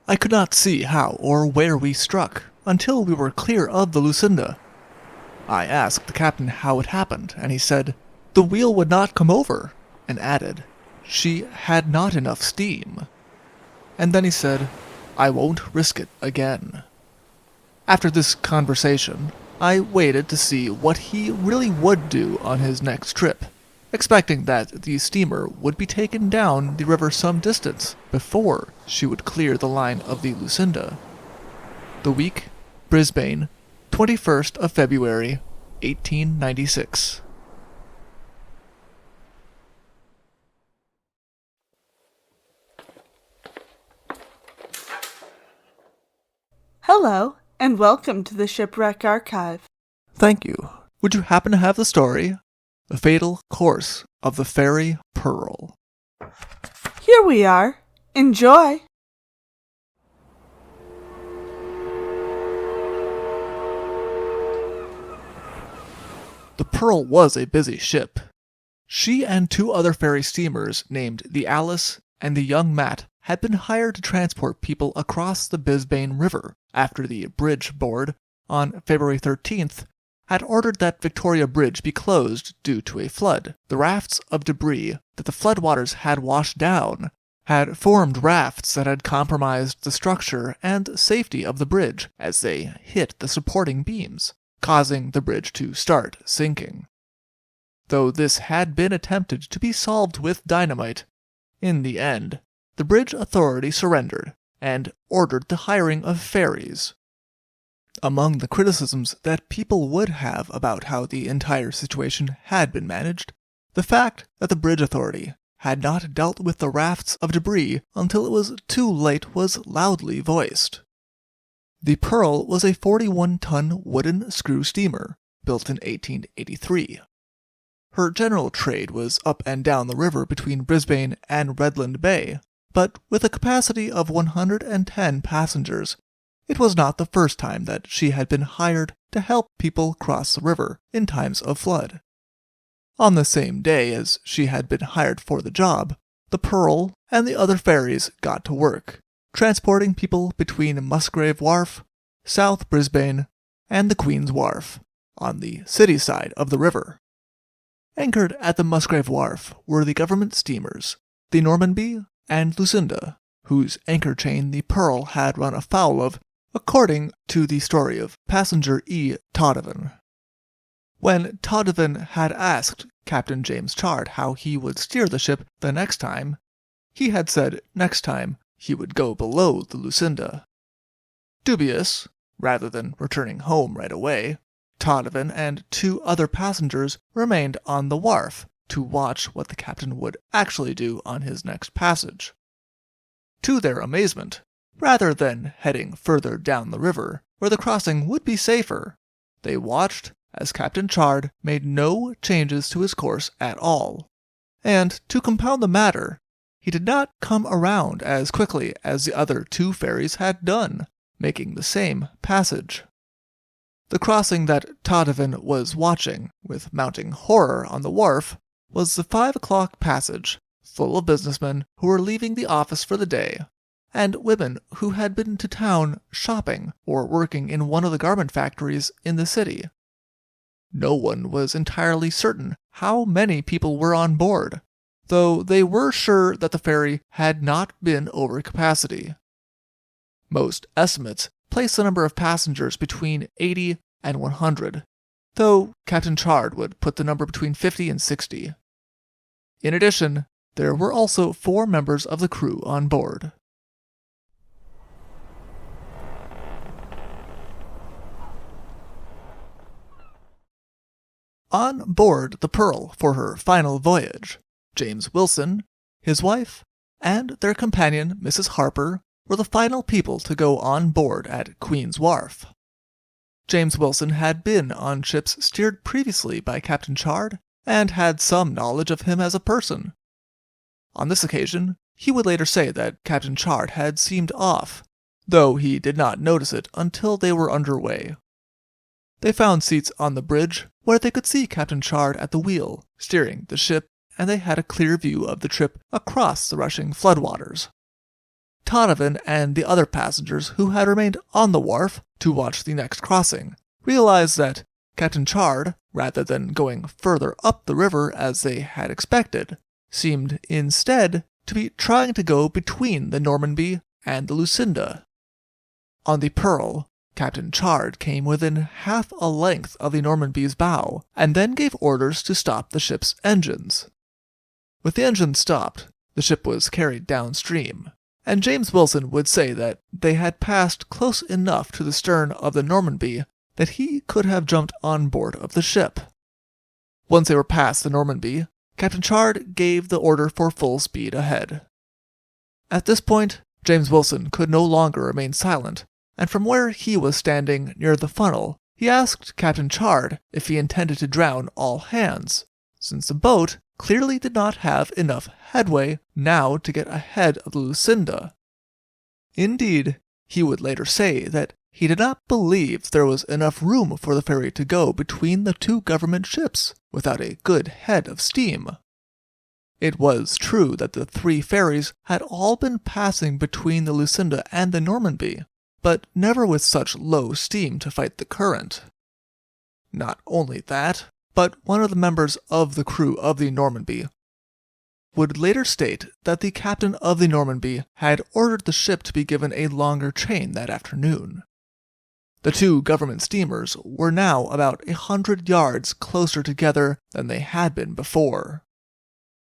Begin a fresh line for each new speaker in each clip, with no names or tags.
I could not see how or where we struck until we were clear of the Lucinda. I asked the captain how it happened, and he said, "The wheel would not come over," and added, "She had not enough steam." And then he said, "I won't risk it again." After this conversation, I waited to see what he really would do on his next trip, expecting that the steamer would be taken down the river some distance before she would clear the line of the Lucinda. The week, Brisbane, 21st of February, 1896.
Hello, and welcome to the Shipwreck Archive.
Thank you. Would you happen to have the story? The Fatal Course of the Ferry Pearl.
Here we are. Enjoy!
The Pearl was a busy ship. She and two other ferry steamers named the Alice and the Young Matt had been hired to transport people across the Brisbane River after the Bridge Board, on February 13th, had ordered that Victoria Bridge be closed due to a flood. The rafts of debris that the floodwaters had washed down had formed rafts that had compromised the structure and safety of the bridge as they hit the supporting beams, causing the bridge to start sinking. Though this had been attempted to be solved with dynamite, in the end, the bridge authority surrendered and ordered the hiring of ferries. Among the criticisms that people would have about how the entire situation had been managed, the fact that the bridge authority had not dealt with the rafts of debris until it was too late was loudly voiced. The Pearl was a 41-ton wooden screw steamer, built in 1883. Her general trade was up and down the river between Brisbane and Redland Bay, but with a capacity of 110 passengers, it was not the first time that she had been hired to help people cross the river in times of flood. On the same day as she had been hired for the job, the Pearl and the other ferries got to work, transporting people between Musgrave Wharf, South Brisbane, and the Queen's Wharf, on the city side of the river. Anchored at the Musgrave Wharf were the government steamers, the Normanby and Lucinda, whose anchor chain the Pearl had run afoul of, according to the story of passenger E. Tonnage. When Tonnage had asked Captain James Chard how he would steer the ship the next time, he had said next time he would go below the Lucinda. Dubious, rather than returning home right away, Tonnage and two other passengers remained on the wharf to watch what the captain would actually do on his next passage. To their amazement, rather than heading further down the river, where the crossing would be safer, they watched as Captain Chard made no changes to his course at all. And, to compound the matter, he did not come around as quickly as the other two ferries had done, making the same passage. The crossing that Tonnage was watching, with mounting horror on the wharf, was the 5 o'clock passage, full of businessmen who were leaving the office for the day, and women who had been to town shopping or working in one of the garment factories in the city. No one was entirely certain how many people were on board, though they were sure that the ferry had not been over capacity. Most estimates place the number of passengers between 80 and 100, though Captain Chard would put the number between 50 and 60. In addition, there were also 4 members of the crew on board. On board the Pearl for her final voyage, James Wilson, his wife, and their companion Mrs. Harper were the final people to go on board at Queen's Wharf. James Wilson had been on ships steered previously by Captain Chard and had some knowledge of him as a person. On this occasion, he would later say that Captain Chard had seemed off, though he did not notice it until they were underway. They found seats on the bridge where they could see Captain Chard at the wheel, steering the ship, and they had a clear view of the trip across the rushing floodwaters. Donovan and the other passengers who had remained on the wharf to watch the next crossing realized that Captain Chard, rather than going further up the river as they had expected, seemed instead to be trying to go between the Normanby and the Lucinda. On the Pearl, Captain Chard came within half a length of the Normanby's bow, and then gave orders to stop the ship's engines. With the engines stopped, the ship was carried downstream, and James Wilson would say that they had passed close enough to the stern of the Normanby that he could have jumped on board of the ship. Once they were past the Normanby, Captain Chard gave the order for full speed ahead. At this point, James Wilson could no longer remain silent, and from where he was standing near the funnel, he asked Captain Chard if he intended to drown all hands, since the boat clearly did not have enough headway now to get ahead of the Lucinda. Indeed, he would later say that he did not believe there was enough room for the ferry to go between the two government ships without a good head of steam. It was true that the three ferries had all been passing between the Lucinda and the Normanby, but never with such low steam to fight the current. Not only that, but one of the members of the crew of the Normanby would later state that the captain of the Normanby had ordered the ship to be given a longer chain that afternoon. The two government steamers were now about 100 yards closer together than they had been before.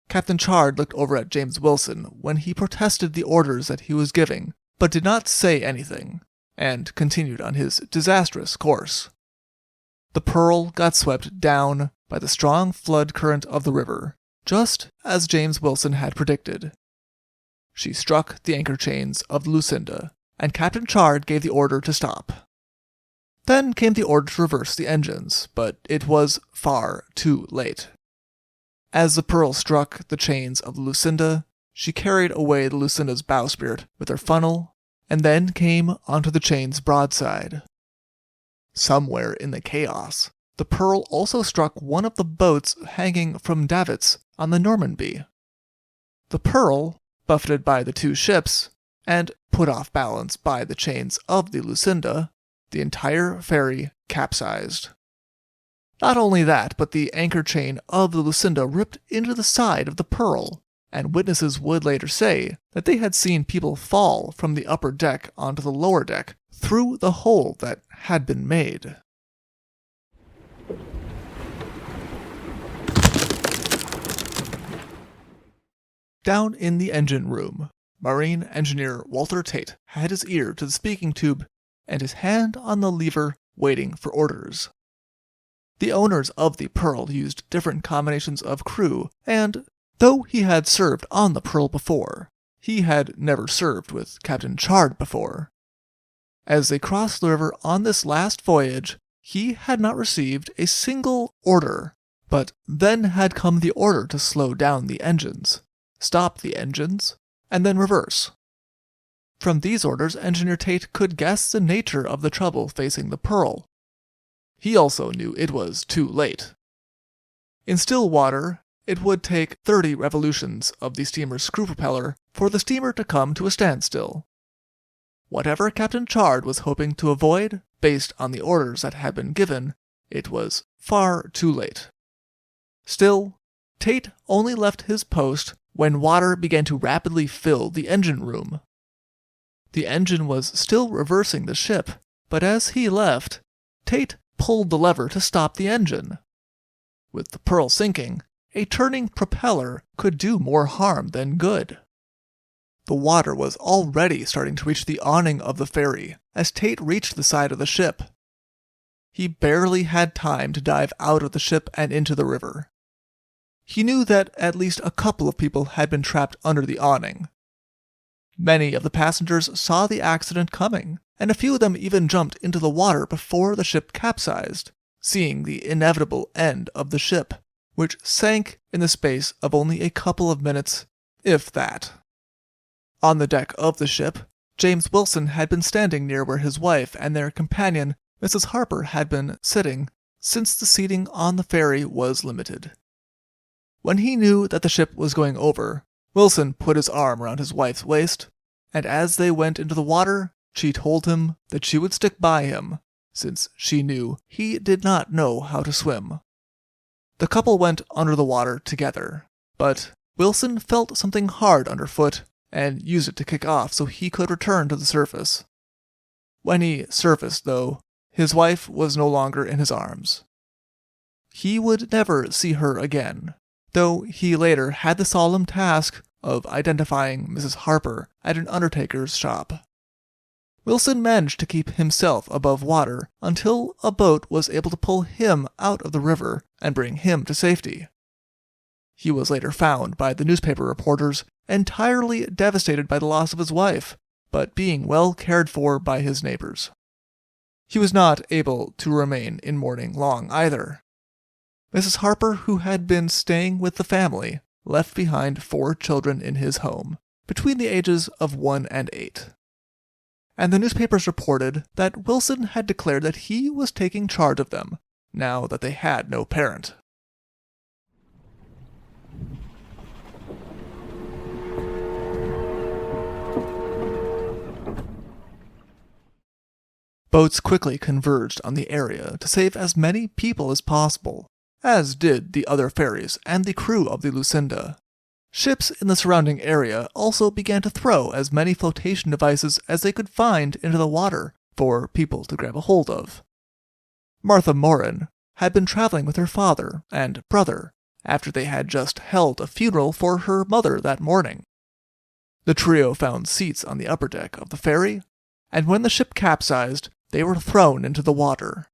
Captain Chard looked over at James Wilson when he protested the orders that he was giving, but did not say anything, and continued on his disastrous course. The Pearl got swept down by the strong flood current of the river, just as James Wilson had predicted. She struck the anchor chains of the Lucinda, and Captain Chard gave the order to stop. Then came the order to reverse the engines, but it was far too late. As the Pearl struck the chains of the Lucinda, she carried away the Lucinda's bowsprit with her funnel, and then came onto the chain's broadside. Somewhere in the chaos, the Pearl also struck one of the boats hanging from davits on the Normanby. The Pearl, buffeted by the two ships, and put off balance by the chains of the Lucinda, the entire ferry capsized. Not only that, but the anchor chain of the Lucinda ripped into the side of the Pearl, and witnesses would later say that they had seen people fall from the upper deck onto the lower deck through the hole that had been made. Down in the engine room, Marine Engineer Walter Tate had his ear to the speaking tube and his hand on the lever waiting for orders. The owners of the Pearl used different combinations of crew, and though he had served on the Pearl before, he had never served with Captain Chard before. As they crossed the river on this last voyage, he had not received a single order, but then had come the order to slow down the engines, stop the engines, and then reverse. From these orders, Engineer Tate could guess the nature of the trouble facing the Pearl. He also knew it was too late. In still water, it would take 30 revolutions of the steamer's screw propeller for the steamer to come to a standstill. Whatever Captain Chard was hoping to avoid, based on the orders that had been given, it was far too late. Still, Tate only left his post when water began to rapidly fill the engine room. The engine was still reversing the ship, but as he left, Tate pulled the lever to stop the engine. With the Pearl sinking, a turning propeller could do more harm than good. The water was already starting to reach the awning of the ferry as Tate reached the side of the ship. He barely had time to dive out of the ship and into the river. He knew that at least a couple of people had been trapped under the awning. Many of the passengers saw the accident coming, and a few of them even jumped into the water before the ship capsized, seeing the inevitable end of the ship, which sank in the space of only a couple of minutes, if that. On the deck of the ship, James Wilson had been standing near where his wife and their companion, Mrs. Harper, had been sitting, since the seating on the ferry was limited. When he knew that the ship was going over, Wilson put his arm around his wife's waist and as they went into the water, she told him that she would stick by him, since she knew he did not know how to swim. The couple went under the water together, but Wilson felt something hard underfoot and used it to kick off so he could return to the surface. When he surfaced, though, his wife was no longer in his arms. He would never see her again, though he later had the solemn task of identifying Mrs. Harper at an undertaker's shop. Wilson managed to keep himself above water until a boat was able to pull him out of the river and bring him to safety. He was later found by the newspaper reporters entirely devastated by the loss of his wife, but being well cared for by his neighbors. He was not able to remain in mourning long either. Mrs. Harper, who had been staying with the family, left behind 4 children in his home, between the ages of 1 and 8. And the newspapers reported that Wilson had declared that he was taking charge of them, now that they had no parent. Boats quickly converged on the area to save as many people as possible, as did the other ferries and the crew of the Lucinda. Ships in the surrounding area also began to throw as many flotation devices as they could find into the water for people to grab a hold of. Martha Morin had been traveling with her father and brother after they had just held a funeral for her mother that morning. The trio found seats on the upper deck of the ferry, and when the ship capsized, they were thrown into the water.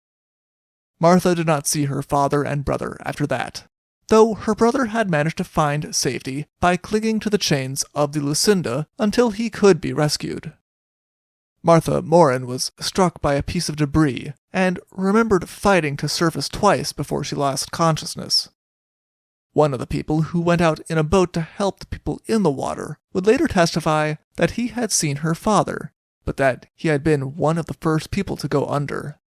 Martha did not see her father and brother after that, though her brother had managed to find safety by clinging to the chains of the Lucinda until he could be rescued. Martha Morin was struck by a piece of debris and remembered fighting to surface twice before she lost consciousness. One of the people who went out in a boat to help the people in the water would later testify that he had seen her father, but that he had been one of the first people to go under.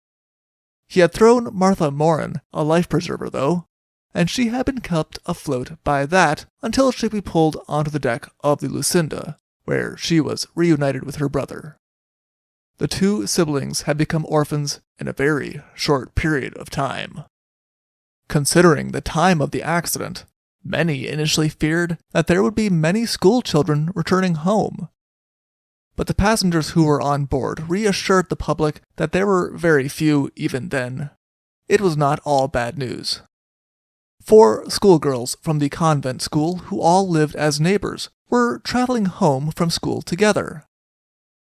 He had thrown Martha Morin a life preserver, though, and she had been kept afloat by that until she could be pulled onto the deck of the Lucinda, where she was reunited with her brother. The 2 siblings had become orphans in a very short period of time. Considering the time of the accident, many initially feared that there would be many school children returning home. But the passengers who were on board reassured the public that there were very few even then. It was not all bad news. 4 schoolgirls from the convent school who all lived as neighbors were traveling home from school together.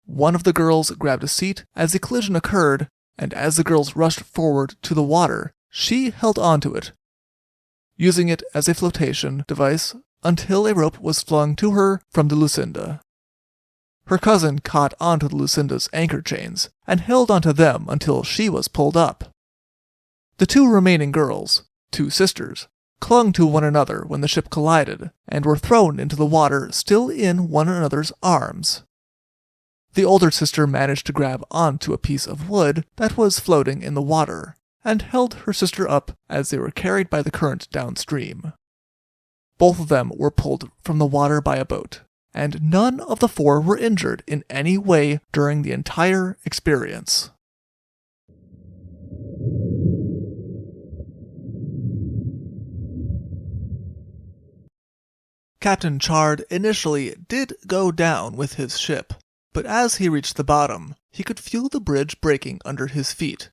One of the girls grabbed a seat as the collision occurred, and as the girls rushed forward to the water, she held onto it, using it as a flotation device until a rope was flung to her from the Lucinda. Her cousin caught onto the Lucinda's anchor chains and held onto them until she was pulled up. The 2 remaining girls, 2 sisters, clung to one another when the ship collided and were thrown into the water still in one another's arms. The older sister managed to grab onto a piece of wood that was floating in the water and held her sister up as they were carried by the current downstream. Both of them were pulled from the water by a boat, and none of the 4 were injured in any way during the entire experience. Captain Chard initially did go down with his ship, but as he reached the bottom, he could feel the bridge breaking under his feet,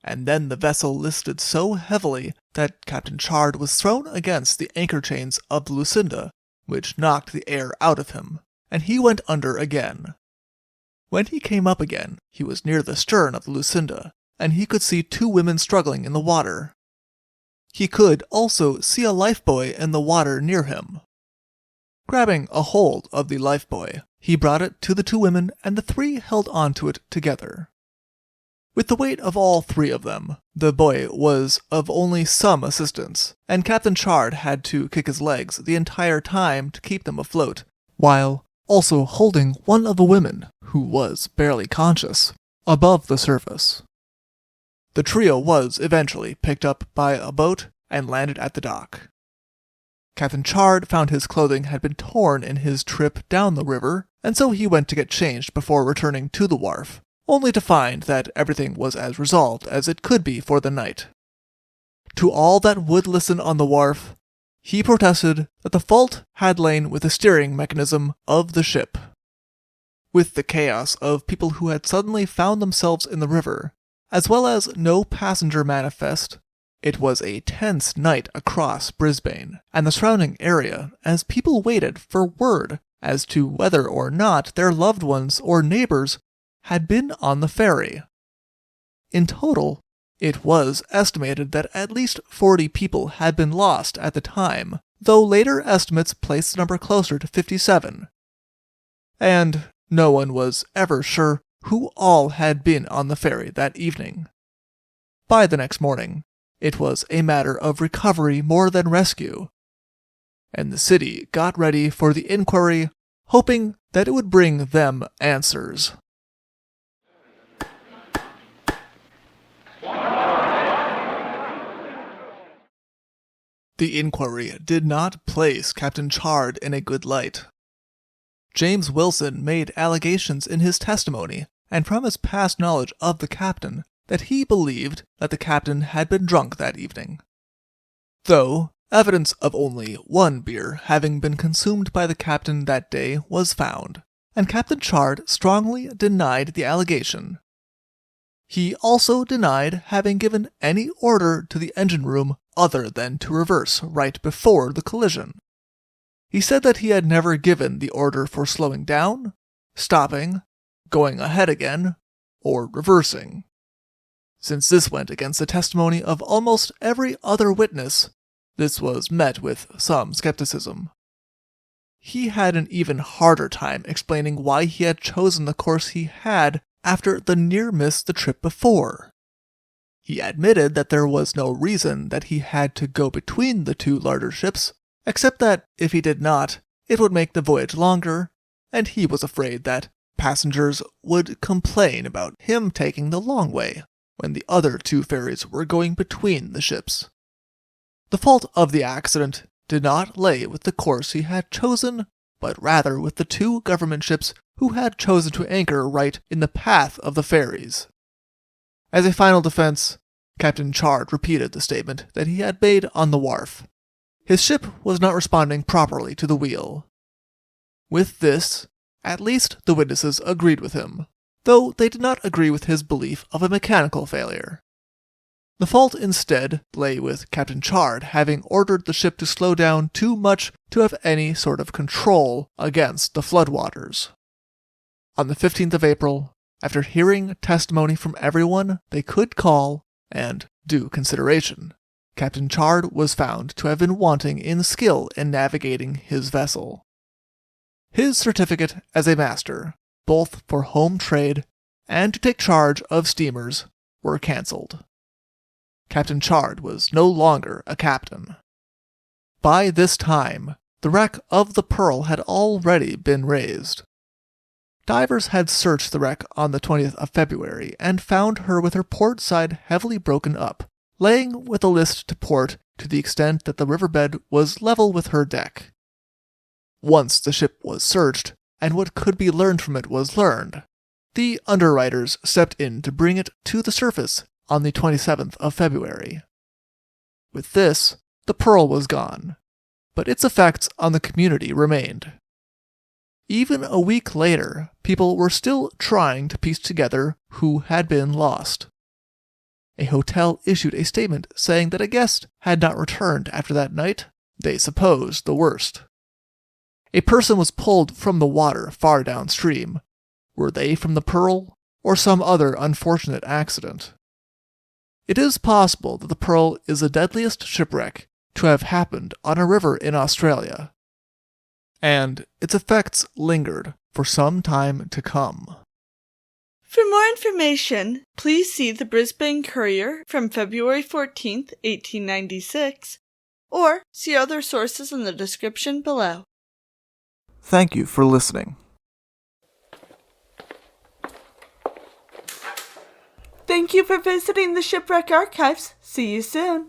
and then the vessel listed so heavily that Captain Chard was thrown against the anchor chains of the Lucinda, which knocked the air out of him, and he went under again. When he came up again, he was near the stern of the Lucinda, and he could see 2 women struggling in the water. He could also see a lifebuoy in the water near him. Grabbing a hold of the lifebuoy, he brought it to the 2 women, and the 3 held onto it together. With the weight of all 3 of them, the buoy was of only some assistance, and Captain Chard had to kick his legs the entire time to keep them afloat, while also holding one of the women, who was barely conscious, above the surface. The trio was eventually picked up by a boat and landed at the dock. Captain Chard found his clothing had been torn in his trip down the river, and so he went to get changed before returning to the wharf, only to find that everything was as resolved as it could be for the night. To all that would listen on the wharf, he protested that the fault had lain with the steering mechanism of the ship. With the chaos of people who had suddenly found themselves in the river, as well as no passenger manifest, it was a tense night across Brisbane and the surrounding area as people waited for word as to whether or not their loved ones or neighbors had been on the ferry. In total, it was estimated that at least 40 people had been lost at the time, though later estimates placed the number closer to 57. And no one was ever sure who all had been on the ferry that evening. By the next morning, it was a matter of recovery more than rescue, and the city got ready for the inquiry, hoping that it would bring them answers. The inquiry did not place Captain Chard in a good light. James Wilson made allegations in his testimony, and from his past knowledge of the captain, that he believed that the captain had been drunk that evening. Though evidence of only one beer having been consumed by the captain that day was found, and Captain Chard strongly denied the allegation. He also denied having given any order to the engine room other than to reverse right before the collision. He said that he had never given the order for slowing down, stopping, going ahead again, or reversing. Since this went against the testimony of almost every other witness, this was met with some skepticism. He had an even harder time explaining why he had chosen the course he had after the near miss the trip before. He admitted that there was no reason that he had to go between the two larger ships, except that if he did not, it would make the voyage longer, and he was afraid that passengers would complain about him taking the long way when the other two ferries were going between the ships. The fault of the accident did not lay with the course he had chosen, but rather with the two government ships who had chosen to anchor right in the path of the ferries. As a final defense, Captain Chard repeated the statement that he had made on the wharf. His ship was not responding properly to the wheel. With this, at least the witnesses agreed with him, though they did not agree with his belief of a mechanical failure. The fault instead lay with Captain Chard having ordered the ship to slow down too much to have any sort of control against the floodwaters. On the 15th of April, after hearing testimony from everyone they could call and due consideration, Captain Chard was found to have been wanting in skill in navigating his vessel. His certificate as a master, both for home trade and to take charge of steamers, were cancelled. Captain Chard was no longer a captain. By this time, the wreck of the Pearl had already been raised. Divers had searched the wreck on the 20th of February and found her with her port side heavily broken up, laying with a list to port to the extent that the riverbed was level with her deck. Once the ship was searched, and what could be learned from it was learned, the underwriters stepped in to bring it to the surface on the 27th of February. With this, the Pearl was gone, but its effects on the community remained. Even a week later, people were still trying to piece together who had been lost. A hotel issued a statement saying that a guest had not returned after that night. They supposed the worst. A person was pulled from the water far downstream. Were they from the Pearl, or some other unfortunate accident? It is possible that the Pearl is the deadliest shipwreck to have happened on a river in Australia, and its effects lingered for some time to come.
For more information, please see the Brisbane Courier from February 14th, 1896, or see other sources in the description below.
Thank you for listening.
Thank you for visiting the Shipwreck Archives. See you soon.